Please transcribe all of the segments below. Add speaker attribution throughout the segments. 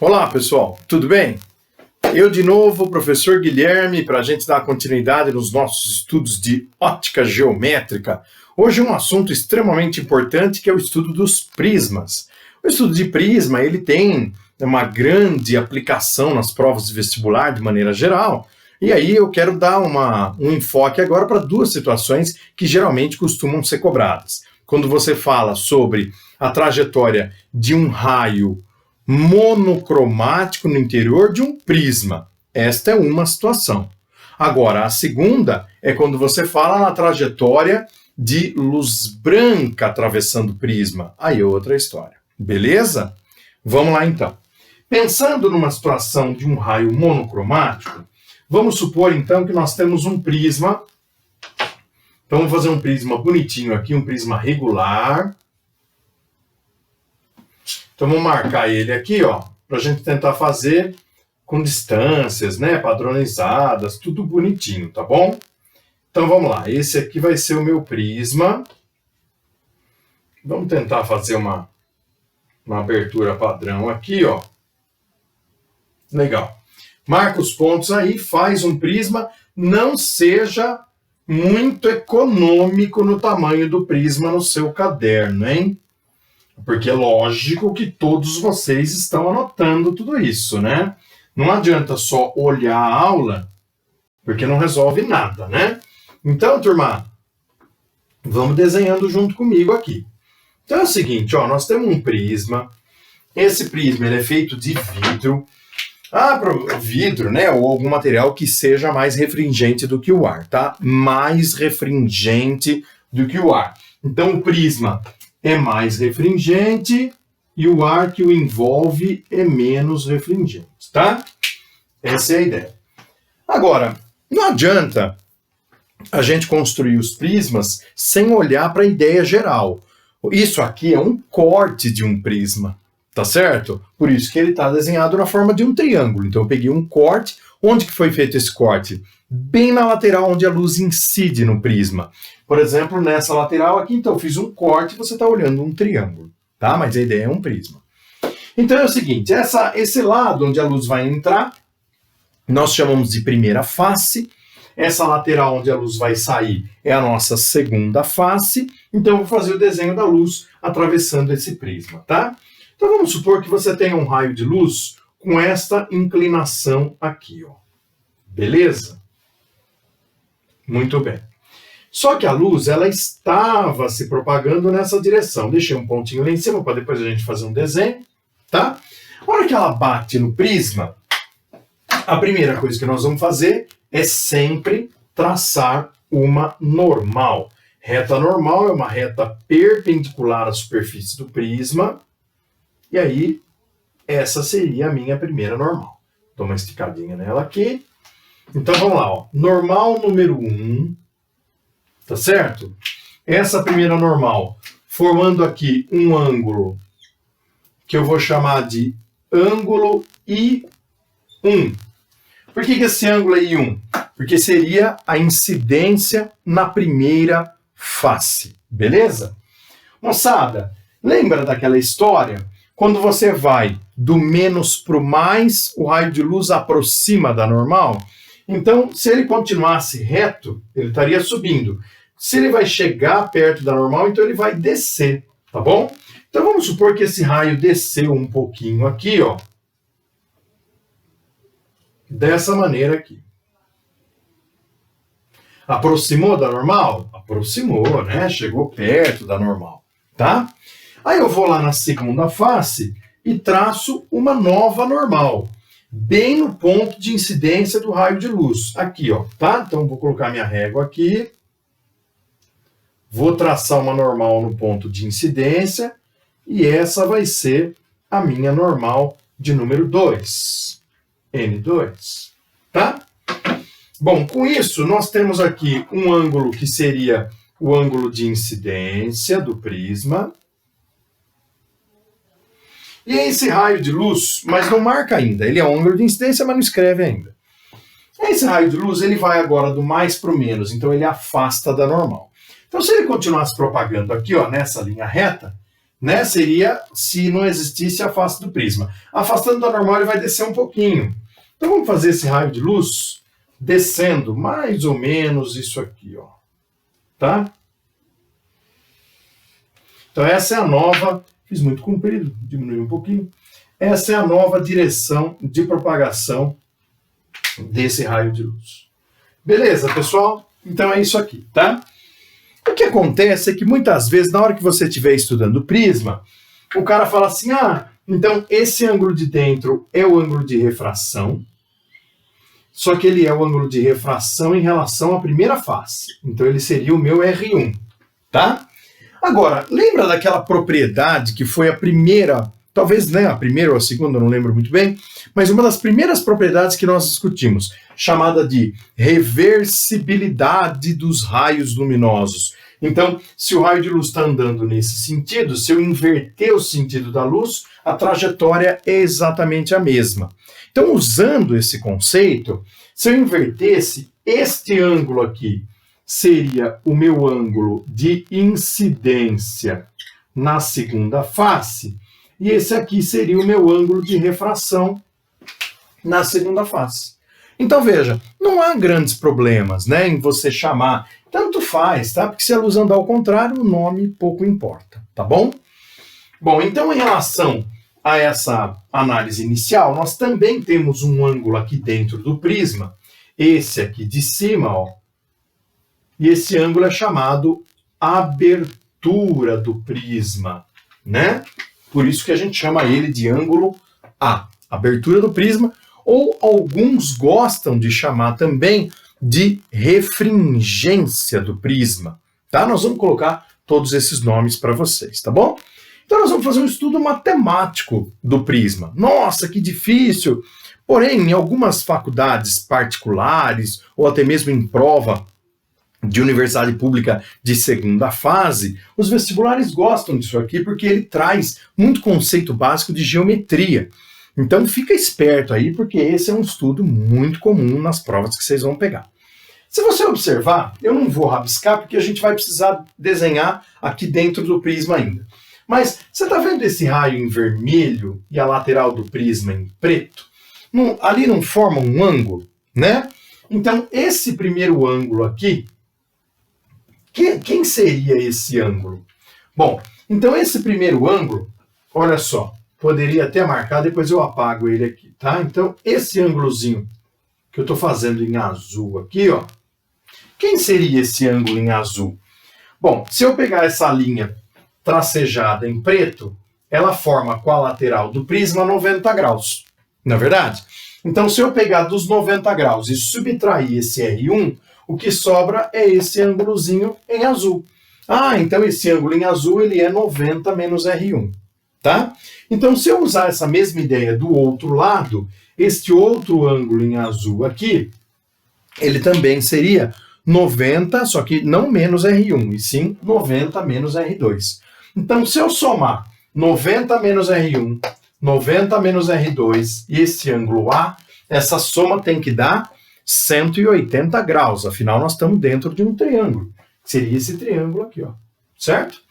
Speaker 1: Olá, pessoal, tudo bem? Eu de novo, professor Guilherme, para a gente dar continuidade nos nossos estudos de ótica geométrica. Hoje um assunto extremamente importante que é o estudo dos prismas. O estudo de prisma, ele tem uma grande aplicação nas provas de vestibular de maneira geral, e aí eu quero dar um enfoque agora para duas situações que geralmente costumam ser cobradas. Quando você fala sobre a trajetória de um raio monocromático no interior de um prisma. Esta é uma situação. Agora, a segunda é quando você fala na trajetória de luz branca atravessando o prisma. Aí é outra história. Beleza? Vamos lá então. Pensando numa situação de um raio monocromático, vamos supor então que nós temos um prisma. Então vamos fazer um prisma bonitinho aqui, um prisma regular. Então, vamos marcar ele aqui, ó, para a gente tentar fazer com distâncias, né, padronizadas, tudo bonitinho, tá bom? Então, vamos lá. Esse aqui vai ser o meu prisma. Vamos tentar fazer uma abertura padrão aqui, ó. Legal. Marca os pontos aí, faz um prisma. Não seja muito econômico no tamanho do prisma no seu caderno, hein? Porque é lógico que todos vocês estão anotando tudo isso, né? Não adianta só olhar a aula, porque não resolve nada, né? Então, turma, vamos desenhando junto comigo aqui. Então é o seguinte, ó, nós temos um prisma. Esse prisma ele é feito de vidro. Vidro, né? Ou algum material que seja mais refringente do que o ar, tá? Mais refringente do que o ar. Então, o prisma é mais refringente e o ar que o envolve é menos refringente, tá? Essa é a ideia. Agora, não adianta a gente construir os prismas sem olhar para a ideia geral. Isso aqui é um corte de um prisma, tá certo? Por isso que ele está desenhado na forma de um triângulo. Então eu peguei um corte. Onde que foi feito esse corte? Bem na lateral onde a luz incide no prisma. Por exemplo, nessa lateral aqui, então eu fiz um corte, você está olhando um triângulo, tá? Mas a ideia é um prisma. Então é o seguinte, esse lado onde a luz vai entrar, nós chamamos de primeira face. Essa lateral onde a luz vai sair é a nossa segunda face. Então eu vou fazer o desenho da luz atravessando esse prisma, tá? Então vamos supor que você tenha um raio de luz com esta inclinação aqui, ó. Beleza? Muito bem. Só que a luz, ela estava se propagando nessa direção. Deixei um pontinho lá em cima para depois a gente fazer um desenho, tá? A hora que ela bate no prisma, a primeira coisa que nós vamos fazer é sempre traçar uma normal. Reta normal é uma reta perpendicular à superfície do prisma. E aí, essa seria a minha primeira normal. Dou uma esticadinha nela aqui. Então, vamos lá, ó. Normal número 1. Tá certo? Essa primeira normal, formando aqui um ângulo que eu vou chamar de ângulo I1. Por que esse ângulo é I1? Porque seria a incidência na primeira face. Beleza? Moçada, lembra daquela história? Quando você vai do menos para o mais, o raio de luz aproxima da normal. Então, se ele continuasse reto, ele estaria subindo. Se ele vai chegar perto da normal, então ele vai descer, tá bom? Então vamos supor que esse raio desceu um pouquinho aqui, ó. Dessa maneira aqui. Aproximou da normal? Aproximou, né? Chegou perto da normal, tá? Aí eu vou lá na segunda face e traço uma nova normal. Bem no ponto de incidência do raio de luz. Aqui, ó, tá? Então, vou colocar minha régua aqui. Vou traçar uma normal no ponto de incidência. E essa vai ser a minha normal de número 2. N2. Tá? Bom, com isso, nós temos aqui um ângulo que seria o ângulo de incidência do prisma. E esse raio de luz, mas não marca ainda, ele é um ângulo de incidência, mas não escreve ainda. Esse raio de luz, ele vai agora do mais para o menos, então ele afasta da normal. Então, se ele continuar se propagando aqui, ó, nessa linha reta, né? Seria se não existisse a face do prisma. Afastando da normal, ele vai descer um pouquinho. Então vamos fazer esse raio de luz descendo mais ou menos isso aqui, ó. Tá? Então essa é a nova, fiz muito comprido, diminui um pouquinho. Essa é a nova direção de propagação desse raio de luz. Beleza, pessoal? Então é isso aqui, tá? O que acontece é que muitas vezes, na hora que você estiver estudando o prisma, o cara fala assim, então esse ângulo de dentro é o ângulo de refração, só que ele é o ângulo de refração em relação à primeira face. Então ele seria o meu R1, tá? Agora, lembra daquela propriedade que foi a primeira, talvez né, a primeira ou a segunda, não lembro muito bem, mas uma das primeiras propriedades que nós discutimos, chamada de reversibilidade dos raios luminosos. Então, se o raio de luz está andando nesse sentido, se eu inverter o sentido da luz, a trajetória é exatamente a mesma. Então, usando esse conceito, se eu invertesse, este ângulo aqui seria o meu ângulo de incidência na segunda face, e esse aqui seria o meu ângulo de refração na segunda face. Então, veja, não há grandes problemas, né, em você chamar, tanto faz, tá? Porque se a luz andar ao contrário, o nome pouco importa, tá bom? Bom, então em relação a essa análise inicial, nós também temos um ângulo aqui dentro do prisma, esse aqui de cima, ó, e esse ângulo é chamado abertura do prisma, né? Por isso que a gente chama ele de ângulo A, abertura do prisma, ou alguns gostam de chamar também de refringência do prisma, tá? Nós vamos colocar todos esses nomes para vocês, tá bom? Então nós vamos fazer um estudo matemático do prisma. Nossa, que difícil! Porém, em algumas faculdades particulares, ou até mesmo em prova de universidade pública de segunda fase, os vestibulares gostam disso aqui porque ele traz muito conceito básico de geometria. Então fica esperto aí, porque esse é um estudo muito comum nas provas que vocês vão pegar. Se você observar, eu não vou rabiscar porque a gente vai precisar desenhar aqui dentro do prisma ainda. Mas você está vendo esse raio em vermelho e a lateral do prisma em preto? Ali não forma um ângulo, né? Então esse primeiro ângulo aqui, quem seria esse ângulo? Bom, então esse primeiro ângulo, olha só, poderia até marcar, depois eu apago ele aqui, tá? Então esse ângulozinho que eu estou fazendo em azul aqui, ó, quem seria esse ângulo em azul? Bom, se eu pegar essa linha tracejada em preto, ela forma com a lateral do prisma 90 graus, não é verdade? Então, se eu pegar dos 90 graus e subtrair esse R1, o que sobra é esse ângulozinho em azul. Então esse ângulo em azul ele é 90 menos R1, tá? Então, se eu usar essa mesma ideia do outro lado, este outro ângulo em azul aqui, ele também seria 90, só que não menos R1, e sim 90 menos R2. Então, se eu somar 90 menos R1, 90 menos R2 e esse ângulo A, essa soma tem que dar 180 graus. Afinal, nós estamos dentro de um triângulo. Seria esse triângulo aqui, ó. Certo?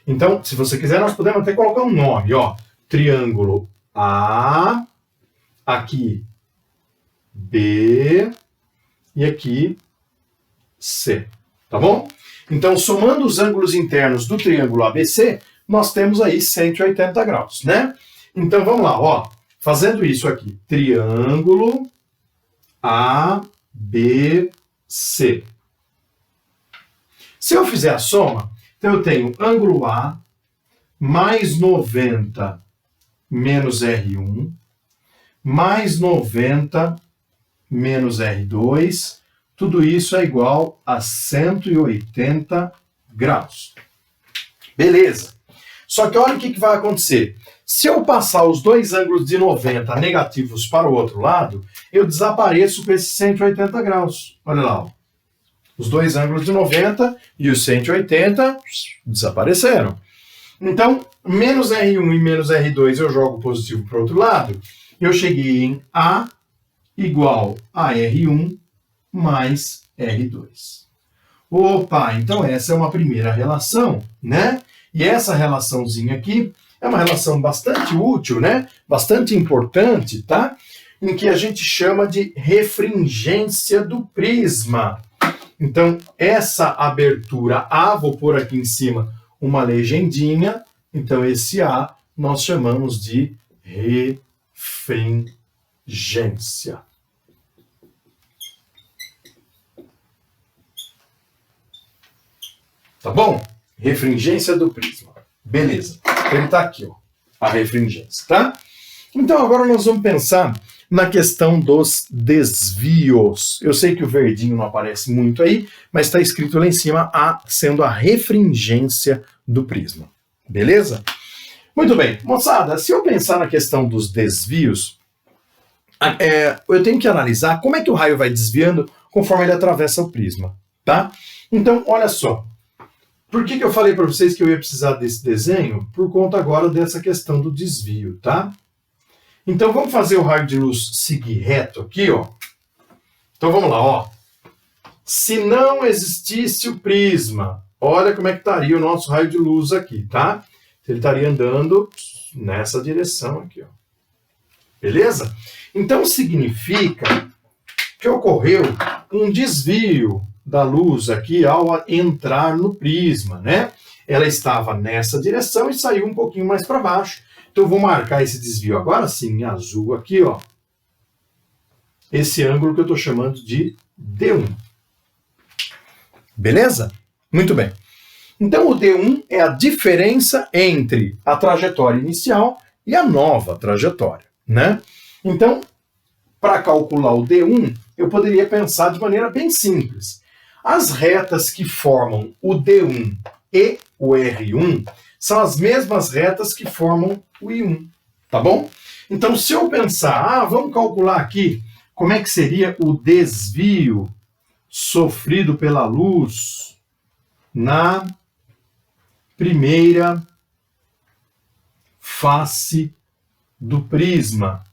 Speaker 1: Então, se você quiser, nós podemos até colocar um nome, ó. Triângulo A, aqui B e aqui C. Tá bom? Então, somando os ângulos internos do triângulo ABC, nós temos aí 180 graus, né? Então, vamos lá, ó. Fazendo isso aqui, triângulo ABC. Se eu fizer a soma, então eu tenho ângulo A mais 90 menos R1, mais 90 menos R2, tudo isso é igual a 180 graus. Beleza. Só que olha o que vai acontecer. Se eu passar os dois ângulos de 90 negativos para o outro lado, eu desapareço com esses 180 graus. Olha lá, ó. Os dois ângulos de 90 e os 180 desapareceram. Então, menos R1 e menos R2 eu jogo positivo para o outro lado. Eu cheguei em A igual a R1 mais R2. Opa, então essa é uma primeira relação, né? E essa relaçãozinha aqui é uma relação bastante útil, né? Bastante importante, tá? Em que a gente chama de refringência do prisma. Então, essa abertura A, vou pôr aqui em cima uma legendinha. Então, esse A nós chamamos de refringência. Tá bom? Refringência do prisma. Beleza. Ele está aqui, ó, a refringência, tá? Então, agora nós vamos pensar na questão dos desvios. Eu sei que o verdinho não aparece muito aí, mas está escrito lá em cima sendo a refringência do prisma. Beleza? Muito bem. Moçada, se eu pensar na questão dos desvios, eu tenho que analisar como é que o raio vai desviando conforme ele atravessa o prisma, tá? Então, olha só. Por que eu falei para vocês que eu ia precisar desse desenho? Por conta agora dessa questão do desvio, tá? Então, vamos fazer o raio de luz seguir reto aqui, ó. Então, vamos lá, ó. Se não existisse o prisma, olha como é que estaria o nosso raio de luz aqui, tá? Ele estaria andando nessa direção aqui, ó. Beleza? Então, significa que ocorreu um desvio da luz aqui ao entrar no prisma, né? Ela estava nessa direção e saiu um pouquinho mais para baixo. Então, eu vou marcar esse desvio agora sim, em azul aqui, ó. Esse ângulo que eu estou chamando de D1. Beleza? Muito bem. Então, o D1 é a diferença entre a trajetória inicial e a nova trajetória, né? Então, para calcular o D1, eu poderia pensar de maneira bem simples. As retas que formam o D1 e o R1 são as mesmas retas que formam o I1, tá bom? Então, se eu pensar, vamos calcular aqui como é que seria o desvio sofrido pela luz na primeira face do prisma.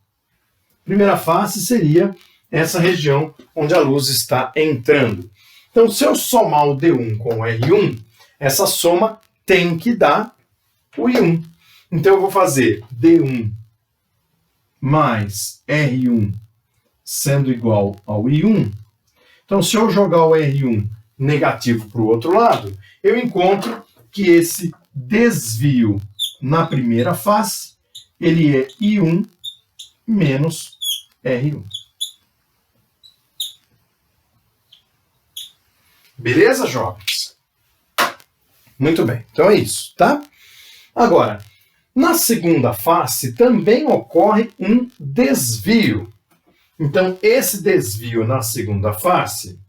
Speaker 1: Primeira face seria essa região onde a luz está entrando. Então, se eu somar o D1 com o R1, essa soma tem que dar o I1. Então, eu vou fazer D1 mais R1 sendo igual ao I1. Então, se eu jogar o R1 negativo para o outro lado, eu encontro que esse desvio na primeira face, ele é I1 menos R1. Beleza, jovens? Muito bem. Então é isso, tá? Agora, na segunda face também ocorre um desvio. Então, esse desvio na segunda face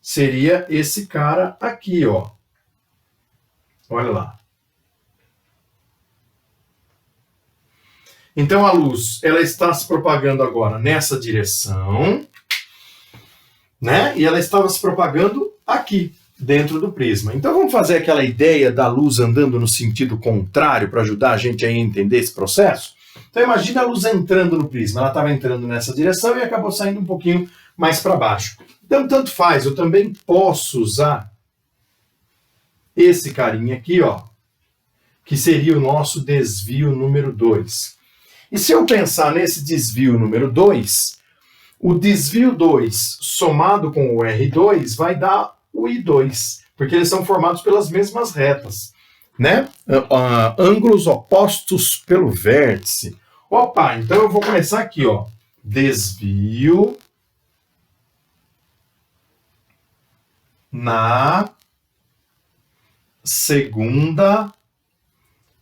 Speaker 1: seria esse cara aqui, ó. Olha lá. Então, a luz, ela está se propagando agora nessa direção, né? E ela estava se propagando aqui, dentro do prisma. Então, vamos fazer aquela ideia da luz andando no sentido contrário para ajudar a gente a entender esse processo? Então, imagina a luz entrando no prisma. Ela estava entrando nessa direção e acabou saindo um pouquinho mais para baixo. Então, tanto faz. Eu também posso usar esse carinha aqui, ó, que seria o nosso desvio número 2. E se eu pensar nesse desvio número 2, o desvio 2 somado com o R2 vai dar o I2, porque eles são formados pelas mesmas retas, né? Ângulos opostos pelo vértice. Opa, então eu vou começar aqui, ó. Desvio na segunda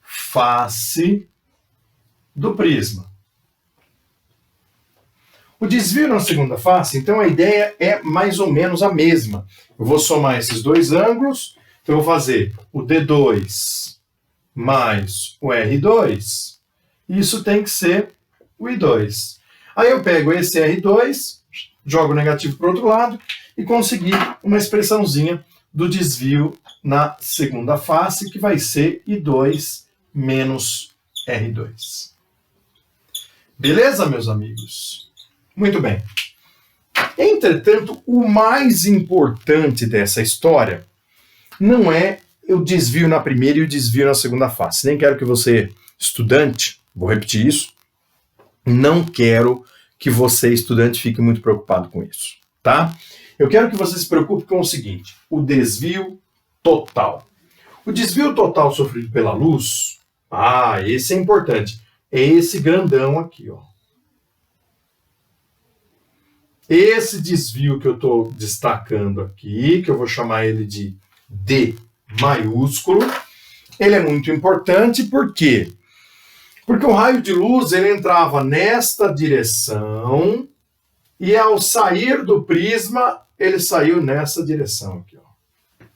Speaker 1: face do prisma. O desvio na segunda face, então a ideia é mais ou menos a mesma. Eu vou somar esses dois ângulos, então eu vou fazer o D2 mais o R2, e isso tem que ser o I2. Aí eu pego esse R2, jogo o negativo para o outro lado, e consegui uma expressãozinha do desvio na segunda face, que vai ser I2 menos R2. Beleza, meus amigos? Muito bem. Entretanto, o mais importante dessa história não é o desvio na primeira e o desvio na segunda face. Nem quero que você, estudante, vou repetir isso, não quero que você, estudante, fique muito preocupado com isso, tá? Eu quero que você se preocupe com o seguinte, o desvio total. O desvio total sofrido pela luz, esse é importante, é esse grandão aqui, ó. Esse desvio que eu estou destacando aqui, que eu vou chamar ele de D maiúsculo, ele é muito importante, por quê? Porque o raio de luz ele entrava nesta direção e ao sair do prisma, ele saiu nessa direção aqui, ó.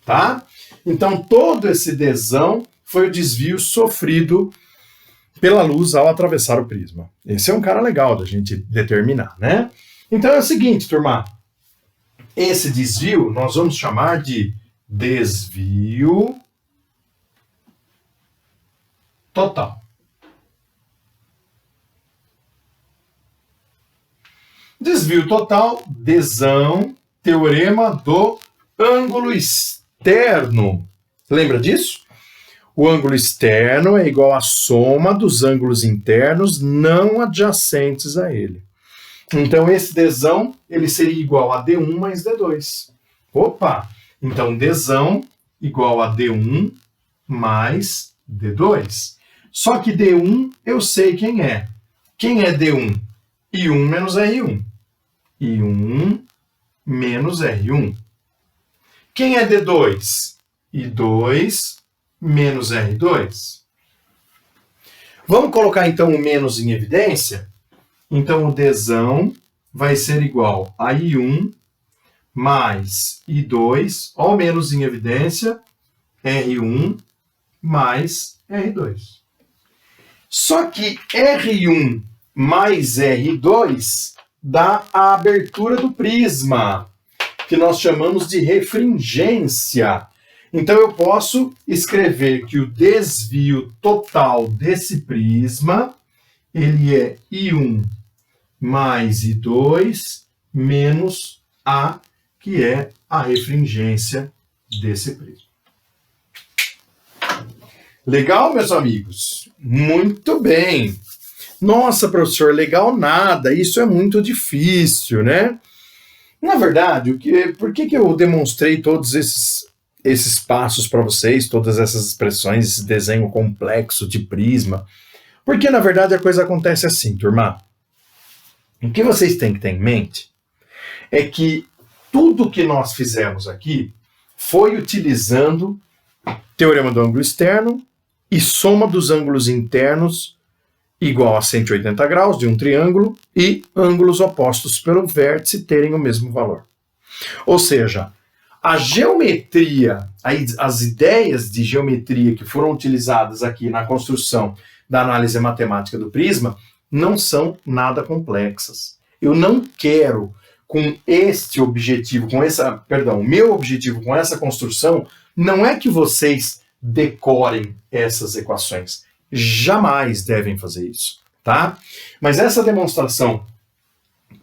Speaker 1: Tá? Então todo esse Dzão foi o desvio sofrido pela luz ao atravessar o prisma. Esse é um cara legal da gente determinar, né? Então é o seguinte, turma, esse desvio nós vamos chamar de desvio total. Desvio total, Dzão, teorema do ângulo externo. Lembra disso? O ângulo externo é igual à soma dos ângulos internos não adjacentes a ele. Então, esse Dzão, ele seria igual a D1 mais D2. Opa! Então, Dzão igual a D1 mais D2. Só que D1 eu sei quem é. Quem é D1? I1 menos R1. I1 menos R1. Quem é D2? I2 menos R2. Vamos colocar, então, o menos em evidência? Então, o Dzão vai ser igual a I1 mais I2, ó, o menos em evidência, R1 mais R2. Só que R1 mais R2 dá a abertura do prisma, que nós chamamos de refringência. Então, eu posso escrever que o desvio total desse prisma, ele é I1 mais I2 menos A, que é a refringência desse prisma. Legal, meus amigos? Muito bem. Nossa, professor, legal nada, isso é muito difícil, né? Na verdade, por que eu demonstrei todos esses passos para vocês, todas essas expressões, esse desenho complexo de prisma? Porque, na verdade, a coisa acontece assim, turma. O que vocês têm que ter em mente é que tudo que nós fizemos aqui foi utilizando teorema do ângulo externo e soma dos ângulos internos igual a 180 graus de um triângulo e ângulos opostos pelo vértice terem o mesmo valor. Ou seja, a geometria, as ideias de geometria que foram utilizadas aqui na construção da análise matemática do prisma não são nada complexas. Eu não quero, com este objetivo, o meu objetivo com essa construção, não é que vocês decorem essas equações. Jamais devem fazer isso, tá? Mas essa demonstração,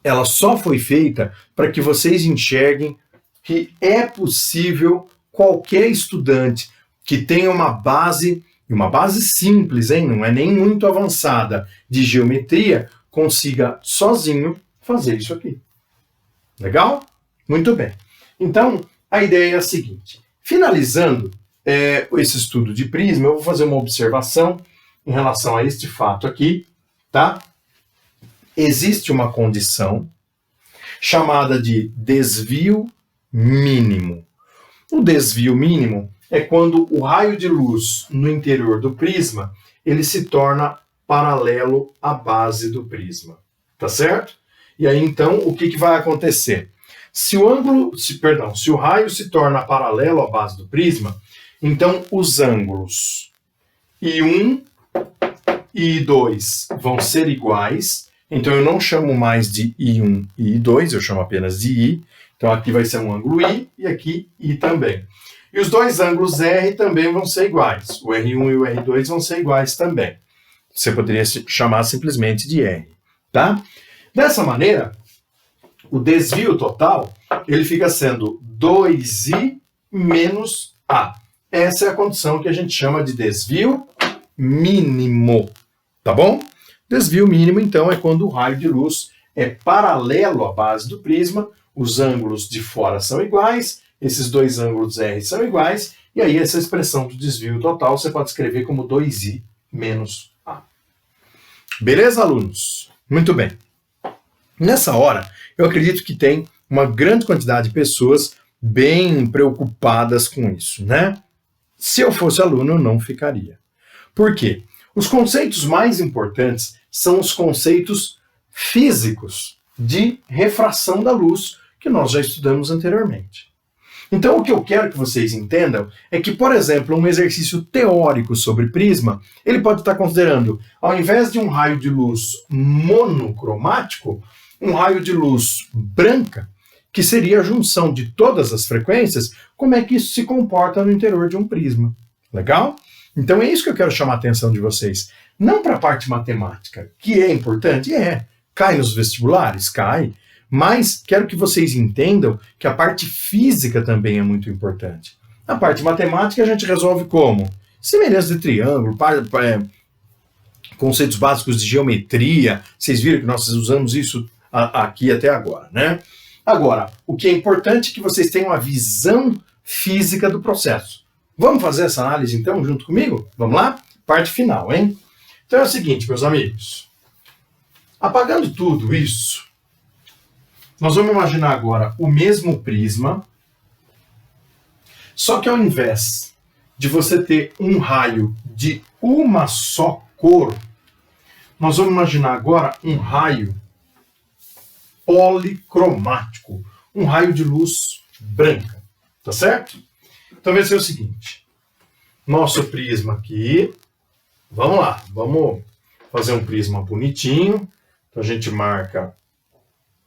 Speaker 1: ela só foi feita para que vocês enxerguem que é possível qualquer estudante que tenha uma base simples, hein? Não é nem muito avançada, de geometria, consiga sozinho fazer isso aqui. Legal? Muito bem. Então, a ideia é a seguinte. Finalizando esse estudo de prisma, eu vou fazer uma observação em relação a este fato aqui, tá? Existe uma condição chamada de desvio mínimo. O desvio mínimo é quando o raio de luz no interior do prisma, ele se torna paralelo à base do prisma, tá certo? E aí, então, o que vai acontecer? Se o raio se torna paralelo à base do prisma, então os ângulos I1 e I2 vão ser iguais, então eu não chamo mais de I1 e I2, eu chamo apenas de I, então aqui vai ser um ângulo I e aqui I também. E os dois ângulos R também vão ser iguais, o R1 e o R2 vão ser iguais também. Você poderia chamar simplesmente de R, tá? Dessa maneira, o desvio total, ele fica sendo 2I menos A. essa é a condição que a gente chama de desvio mínimo, tá bom? Desvio mínimo, então, é quando o raio de luz é paralelo à base do prisma, os ângulos de fora são iguais, esses dois ângulos R são iguais, e aí essa expressão do desvio total você pode escrever como 2i menos A. Beleza, alunos? Muito bem. Nessa hora, eu acredito que tem uma grande quantidade de pessoas bem preocupadas com isso, né? Se eu fosse aluno, eu não ficaria. Por quê? Os conceitos mais importantes são os conceitos físicos de refração da luz, que nós já estudamos anteriormente. Então, o que eu quero que vocês entendam é que, por exemplo, um exercício teórico sobre prisma, ele pode estar considerando, ao invés de um raio de luz monocromático, um raio de luz branca, que seria a junção de todas as frequências, como é que isso se comporta no interior de um prisma. Legal? Então é isso que eu quero chamar a atenção de vocês. Não para a parte matemática, que é importante, cai nos vestibulares, cai, mas quero que vocês entendam que a parte física também é muito importante. A parte matemática a gente resolve como? Semelhança de triângulo, conceitos básicos de geometria, vocês viram que nós usamos isso aqui até agora, né? Agora, o que é importante é que vocês tenham a visão física do processo. Vamos fazer essa análise então junto comigo? Vamos lá? Parte final, hein? Então é o seguinte, meus amigos. Apagando tudo isso, nós vamos imaginar agora o mesmo prisma, só que ao invés de você ter um raio de uma só cor, nós vamos imaginar agora um raio policromático, um raio de luz branca, tá certo? Então vai ser o seguinte, nosso prisma aqui, vamos lá, vamos fazer um prisma bonitinho, então a gente marca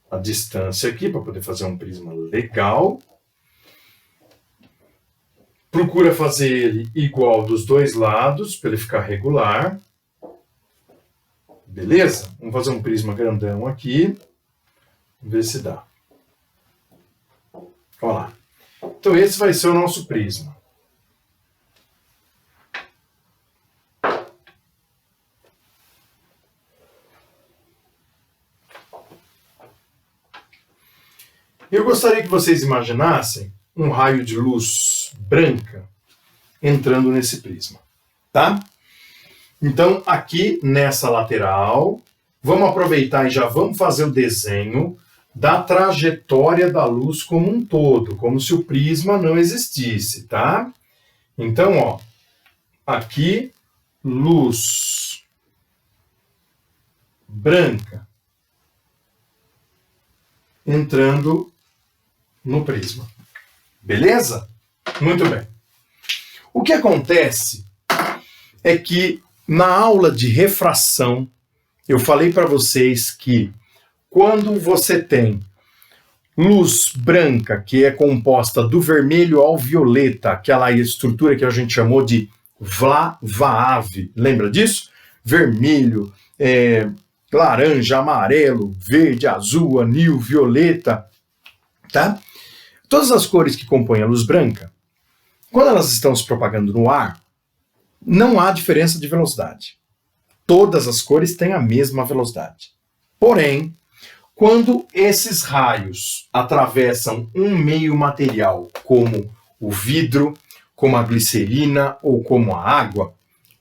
Speaker 1: a distância aqui para poder fazer um prisma legal, procura fazer ele igual dos dois lados, para ele ficar regular, beleza? Vamos fazer um prisma grandão aqui, vamos ver se dá. Olha lá. Então esse vai ser o nosso prisma. Eu gostaria que vocês imaginassem um raio de luz branca entrando nesse prisma, tá? Então aqui nessa lateral, vamos aproveitar e já vamos fazer o desenho da trajetória da luz como um todo, como se o prisma não existisse, tá? Então, ó, aqui, luz branca entrando no prisma. Beleza? Muito bem. O que acontece é que na aula de refração, eu falei para vocês que quando você tem luz branca, que é composta do vermelho ao violeta, aquela estrutura que a gente chamou de VLA-VAAV, lembra disso? Vermelho, laranja, amarelo, verde, azul, anil, violeta, tá? Todas as cores que compõem a luz branca, quando elas estão se propagando no ar, não há diferença de velocidade. Todas as cores têm a mesma velocidade. Porém, quando esses raios atravessam um meio material, como o vidro, como a glicerina ou como a água,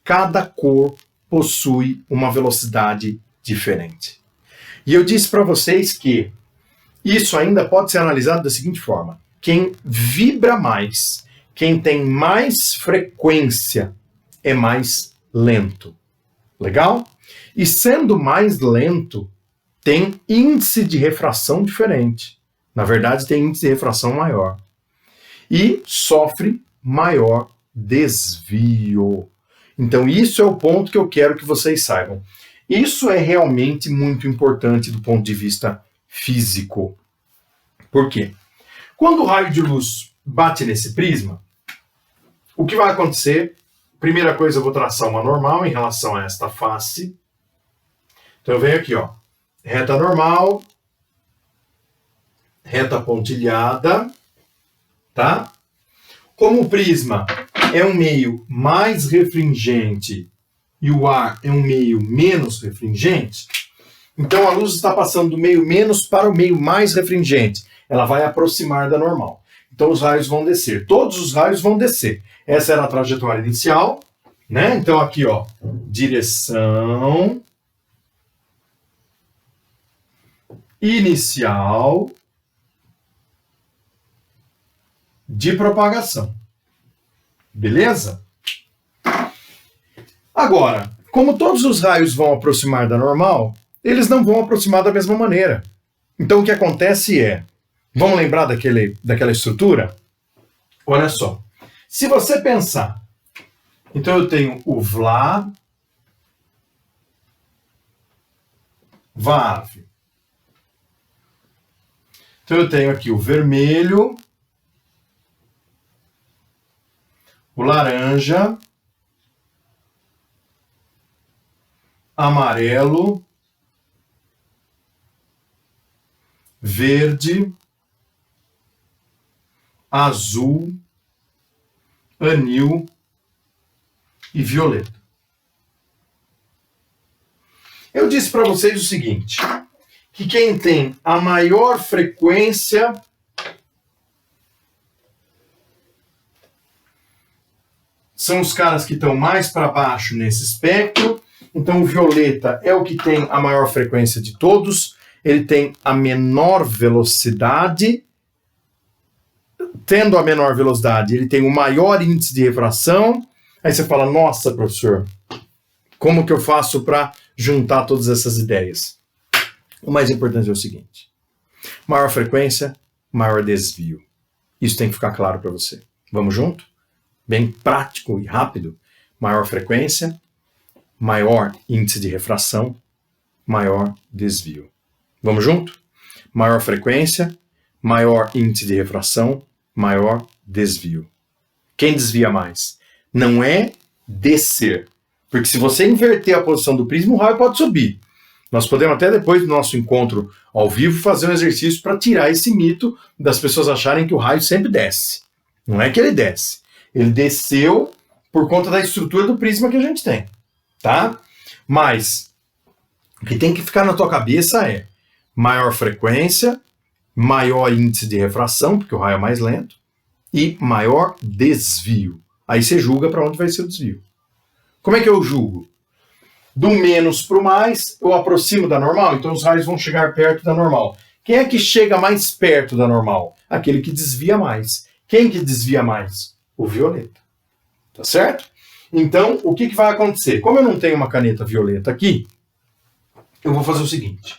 Speaker 1: cada cor possui uma velocidade diferente. E eu disse para vocês que isso ainda pode ser analisado da seguinte forma. Quem vibra mais, quem tem mais frequência, é mais lento. Legal? E sendo mais lento, tem índice de refração diferente. Na verdade, tem índice de refração maior. E sofre maior desvio. Então, isso é o ponto que eu quero que vocês saibam. Isso é realmente muito importante do ponto de vista físico. Por quê? Quando o raio de luz bate nesse prisma, o que vai acontecer? Primeira coisa, eu vou traçar uma normal em relação a esta face. Então, eu venho aqui, ó. Reta normal, reta pontilhada, tá? Como o prisma é um meio mais refringente e o ar é um meio menos refringente, então a luz está passando do meio menos para o meio mais refringente. Ela vai aproximar da normal. Então os raios vão descer. Todos os raios vão descer. Essa era a trajetória inicial, né? Então aqui, ó, direção inicial de propagação. Beleza? Agora, como todos os raios vão aproximar da normal, eles não vão aproximar da mesma maneira. Então o que acontece é, vamos lembrar daquela estrutura? Olha só, se você pensar, então eu tenho o VLA, VAV. Então eu tenho aqui o vermelho, o laranja, amarelo, verde, azul, anil e violeta. Eu disse para vocês o seguinte, que quem tem a maior frequência são os caras que estão mais para baixo nesse espectro. Então o violeta é o que tem a maior frequência de todos, ele tem a menor velocidade. Tendo a menor velocidade, ele tem o maior índice de refração. Aí você fala, nossa, professor, como que eu faço para juntar todas essas ideias? O mais importante é o seguinte, maior frequência, maior desvio. Isso tem que ficar claro para você. Vamos junto? Bem prático e rápido. Maior frequência, maior índice de refração, maior desvio. Vamos junto? Maior frequência, maior índice de refração, maior desvio. Quem desvia mais? Não é descer. Porque se você inverter a posição do prisma, o raio pode subir. Nós podemos até depois do nosso encontro ao vivo fazer um exercício para tirar esse mito das pessoas acharem que o raio sempre desce. Não é que ele desce. Ele desceu por conta da estrutura do prisma que a gente tem. Tá? Mas o que tem que ficar na tua cabeça é maior frequência, maior índice de refração, porque o raio é mais lento, e maior desvio. Aí você julga para onde vai ser o desvio. Como é que eu julgo? Do menos para o mais, eu aproximo da normal, então os raios vão chegar perto da normal. Quem é que chega mais perto da normal? Aquele que desvia mais. Quem que desvia mais? O violeta. Tá certo? Então, o que vai acontecer? Como eu não tenho uma caneta violeta aqui, eu vou fazer o seguinte.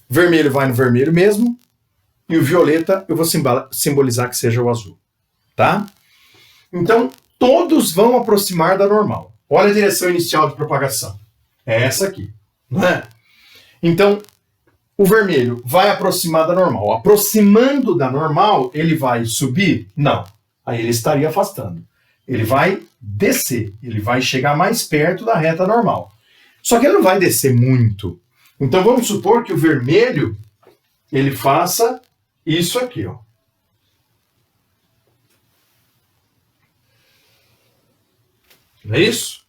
Speaker 1: Vermelho vai no vermelho mesmo, e o violeta eu vou simbolizar que seja o azul. Tá? Então, todos vão aproximar da normal. Olha a direção inicial de propagação. É essa aqui. Não é? Então, o vermelho vai aproximar da normal. Aproximando da normal, ele vai subir? Não. Aí ele estaria afastando. Ele vai descer. Ele vai chegar mais perto da reta normal. Só que ele não vai descer muito. Então, vamos supor que o vermelho ele faça isso aqui, ó. Não é isso?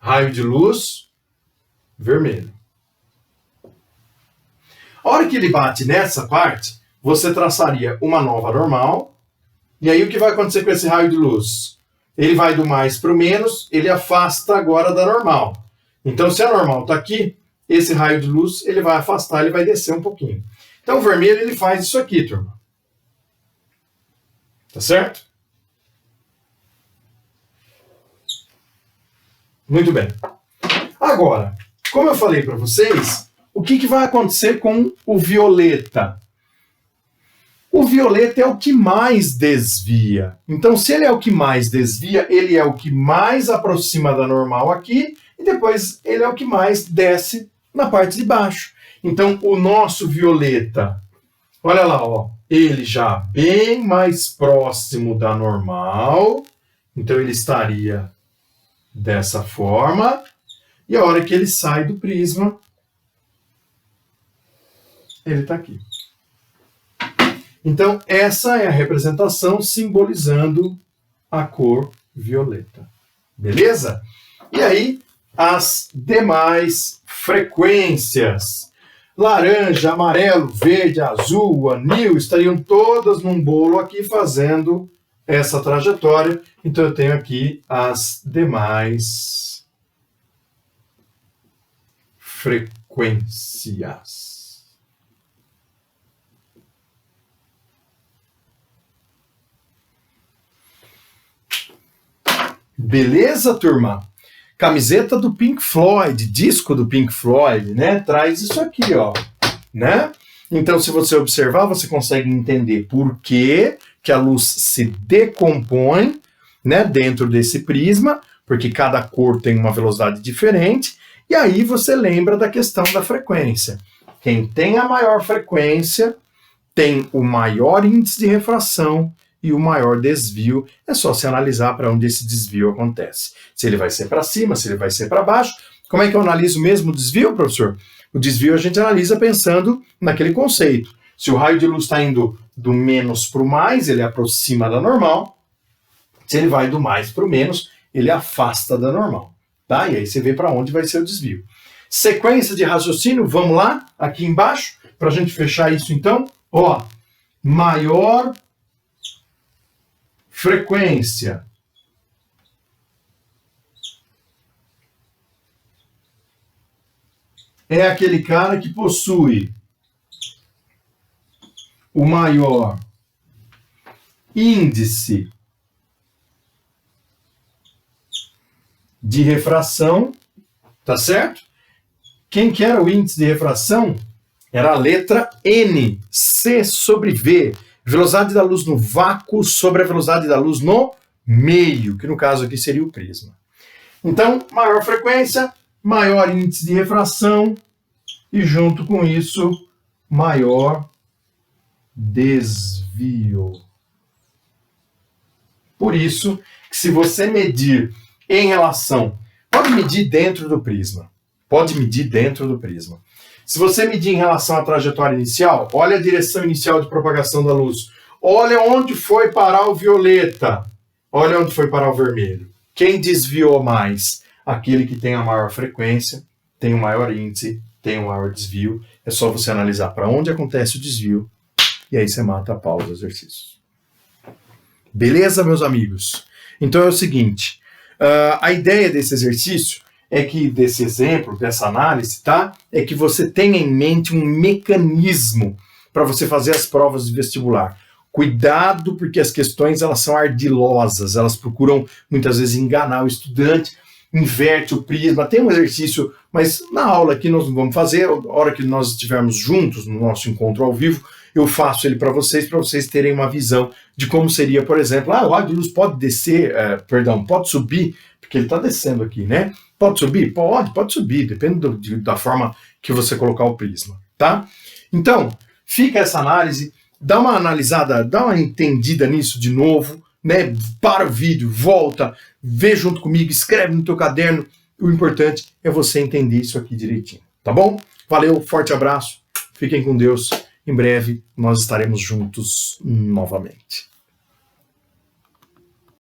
Speaker 1: Raio de luz vermelho. A hora que ele bate nessa parte, você traçaria uma nova normal. E aí o que vai acontecer com esse raio de luz? Ele vai do mais para o menos, ele afasta agora da normal. Então, se a normal está aqui, esse raio de luz ele vai afastar, ele vai descer um pouquinho. Então, o vermelho ele faz isso aqui, turma. Tá certo? Muito bem. Agora, como eu falei para vocês, o que vai acontecer com o violeta? O violeta é o que mais desvia. Então, se ele é o que mais desvia, ele é o que mais aproxima da normal aqui, e depois ele é o que mais desce na parte de baixo. Então, o nosso violeta, olha lá, ó, ele já bem mais próximo da normal, então ele estaria dessa forma, e a hora que ele sai do prisma, ele está aqui. Então, essa é a representação simbolizando a cor violeta. Beleza? E aí, as demais frequências. Laranja, amarelo, verde, azul, anil, estariam todas num bolo aqui fazendo essa trajetória. Então eu tenho aqui as demais frequências. Beleza, turma? Camiseta do Pink Floyd, disco do Pink Floyd, né? Traz isso aqui, ó, né? Então, se você observar, você consegue entender por que a luz se decompõe, né, dentro desse prisma, porque cada cor tem uma velocidade diferente, e aí você lembra da questão da frequência. Quem tem a maior frequência tem o maior índice de refração e o maior desvio. É só se analisar para onde esse desvio acontece. Se ele vai ser para cima, se ele vai ser para baixo. Como é que eu analiso mesmo o desvio, professor? O desvio a gente analisa pensando naquele conceito. Se o raio de luz está indo do menos para o mais, ele aproxima da normal. Se ele vai do mais para o menos, ele afasta da normal. Tá? E aí você vê para onde vai ser o desvio. Sequência de raciocínio, vamos lá, aqui embaixo, para a gente fechar isso então. Ó, maior frequência é aquele cara que possui o maior índice de refração, tá certo? Quem que era o índice de refração? Era a letra N, C sobre V. Velocidade da luz no vácuo sobre a velocidade da luz no meio, que no caso aqui seria o prisma. Então, maior frequência, maior índice de refração e, junto com isso, maior desvio. Por isso, que se você medir em relação... Pode medir dentro do prisma. Pode medir dentro do prisma. Se você medir em relação à trajetória inicial, olha a direção inicial de propagação da luz. Olha onde foi parar o violeta. Olha onde foi parar o vermelho. Quem desviou mais? Aquele que tem a maior frequência, tem o maior índice, tem o maior desvio. É só você analisar para onde acontece o desvio e aí você mata a pau do exercício. Beleza, meus amigos? Então é o seguinte, a ideia desse exercício é que, desse exemplo, dessa análise, tá? É que você tenha em mente um mecanismo para você fazer as provas de vestibular. Cuidado, porque as questões elas são ardilosas, elas procuram muitas vezes enganar o estudante, inverte o prisma, tem um exercício, mas na aula que nós vamos fazer, a hora que nós estivermos juntos no nosso encontro ao vivo, eu faço ele para vocês terem uma visão de como seria, por exemplo, o raio de luz pode descer, pode subir, porque ele está descendo aqui, né? Pode subir? Pode subir, depende da forma que você colocar o prisma, tá? Então, fica essa análise, dá uma analisada, dá uma entendida nisso de novo, né? Para o vídeo, volta, vê junto comigo, escreve no teu caderno. O importante é você entender isso aqui direitinho, tá bom? Valeu, forte abraço, fiquem com Deus. Em breve nós estaremos juntos novamente.